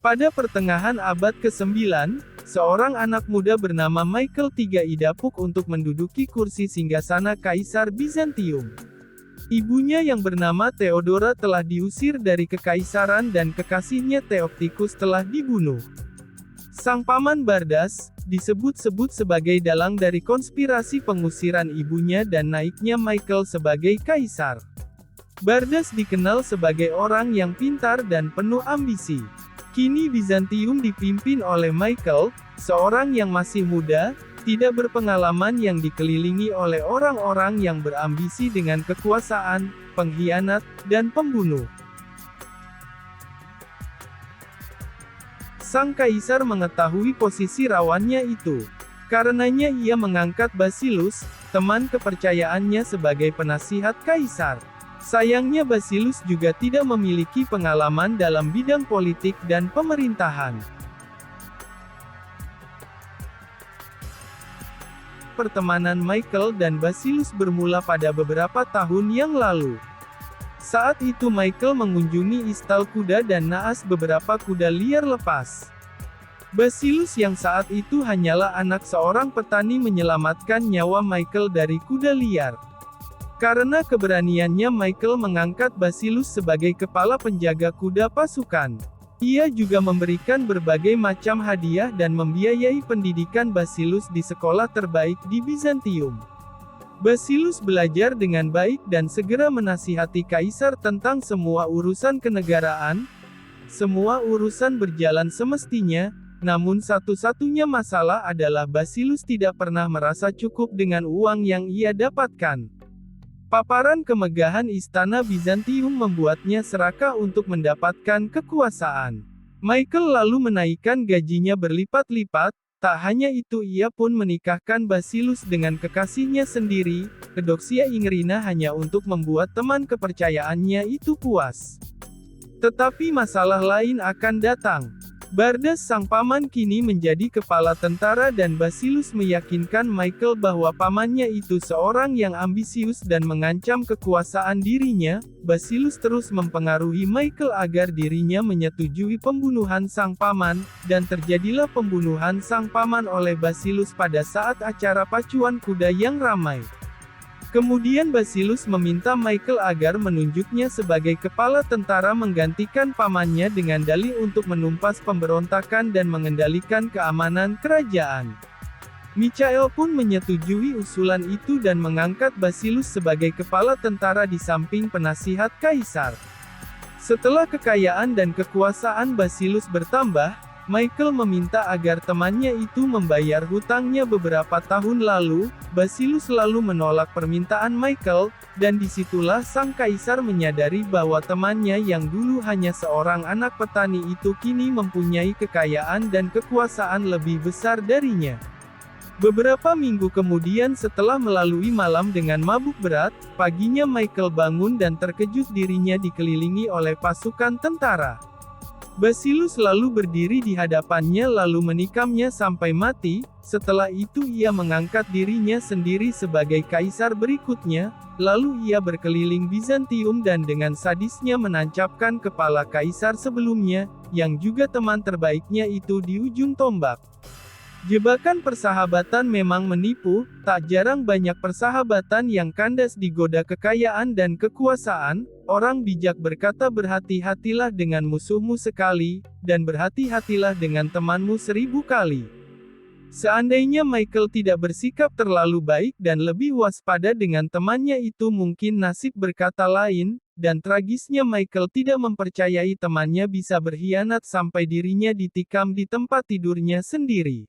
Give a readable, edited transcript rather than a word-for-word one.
Pada pertengahan abad ke-9, seorang anak muda bernama Michael III dapuk untuk menduduki kursi singgasana Kaisar Bizantium. Ibunya yang bernama Theodora telah diusir dari kekaisaran dan kekasihnya Theocticus telah dibunuh. Sang paman Bardas, disebut-sebut sebagai dalang dari konspirasi pengusiran ibunya dan naiknya Michael sebagai kaisar. Bardas dikenal sebagai orang yang pintar dan penuh ambisi. Kini Bizantium dipimpin oleh Michael, seorang yang masih muda, tidak berpengalaman yang dikelilingi oleh orang-orang yang berambisi dengan kekuasaan, pengkhianat, dan pembunuh. Sang kaisar mengetahui posisi rawannya itu. Karenanya ia mengangkat Basilus, teman kepercayaannya sebagai penasihat kaisar. Sayangnya Basilus juga tidak memiliki pengalaman dalam bidang politik dan pemerintahan. Pertemanan Michael dan Basilus bermula pada beberapa tahun yang lalu. Saat itu Michael mengunjungi istal kuda dan naas beberapa kuda liar lepas. Basilus yang saat itu hanyalah anak seorang petani menyelamatkan nyawa Michael dari kuda liar. Karena keberaniannya Michael mengangkat Basilus sebagai kepala penjaga kuda pasukan. Ia juga memberikan berbagai macam hadiah dan membiayai pendidikan Basilus di sekolah terbaik di Bizantium. Basilus belajar dengan baik dan segera menasihati kaisar tentang semua urusan kenegaraan. Semua urusan berjalan semestinya, namun satu-satunya masalah adalah Basilus tidak pernah merasa cukup dengan uang yang ia dapatkan. Paparan kemegahan istana Bizantium membuatnya serakah untuk mendapatkan kekuasaan. Michael lalu menaikkan gajinya berlipat-lipat, tak hanya itu ia pun menikahkan Basilus dengan kekasihnya sendiri, Eudoxia Ingrina hanya untuk membuat teman kepercayaannya itu puas. Tetapi masalah lain akan datang. Bardas sang paman kini menjadi kepala tentara dan Basilus meyakinkan Michael bahwa pamannya itu seorang yang ambisius dan mengancam kekuasaan dirinya. Basilus terus mempengaruhi Michael agar dirinya menyetujui pembunuhan sang paman, dan terjadilah pembunuhan sang paman oleh Basilus pada saat acara pacuan kuda yang ramai. Kemudian Basilus meminta Michael agar menunjuknya sebagai kepala tentara menggantikan pamannya dengan dalih untuk menumpas pemberontakan dan mengendalikan keamanan kerajaan. Michael pun menyetujui usulan itu dan mengangkat Basilus sebagai kepala tentara di samping penasihat kaisar. Setelah kekayaan dan kekuasaan Basilus bertambah, Michael meminta agar temannya itu membayar hutangnya beberapa tahun lalu. Basilus lalu menolak permintaan Michael, dan disitulah sang kaisar menyadari bahwa temannya yang dulu hanya seorang anak petani itu kini mempunyai kekayaan dan kekuasaan lebih besar darinya. Beberapa minggu kemudian setelah melalui malam dengan mabuk berat, paginya Michael bangun dan terkejut dirinya dikelilingi oleh pasukan tentara. Basilus lalu berdiri di hadapannya lalu menikamnya sampai mati. Setelah itu ia mengangkat dirinya sendiri sebagai kaisar berikutnya, lalu ia berkeliling Bizantium dan dengan sadisnya menancapkan kepala kaisar sebelumnya, yang juga teman terbaiknya itu di ujung tombak. Jebakan persahabatan memang menipu, tak jarang banyak persahabatan yang kandas digoda kekayaan dan kekuasaan. Orang bijak berkata berhati-hatilah dengan musuhmu sekali, dan berhati-hatilah dengan temanmu 1000 kali. Seandainya Michael tidak bersikap terlalu baik dan lebih waspada dengan temannya itu mungkin nasib berkata lain, dan tragisnya Michael tidak mempercayai temannya bisa berkhianat sampai dirinya ditikam di tempat tidurnya sendiri.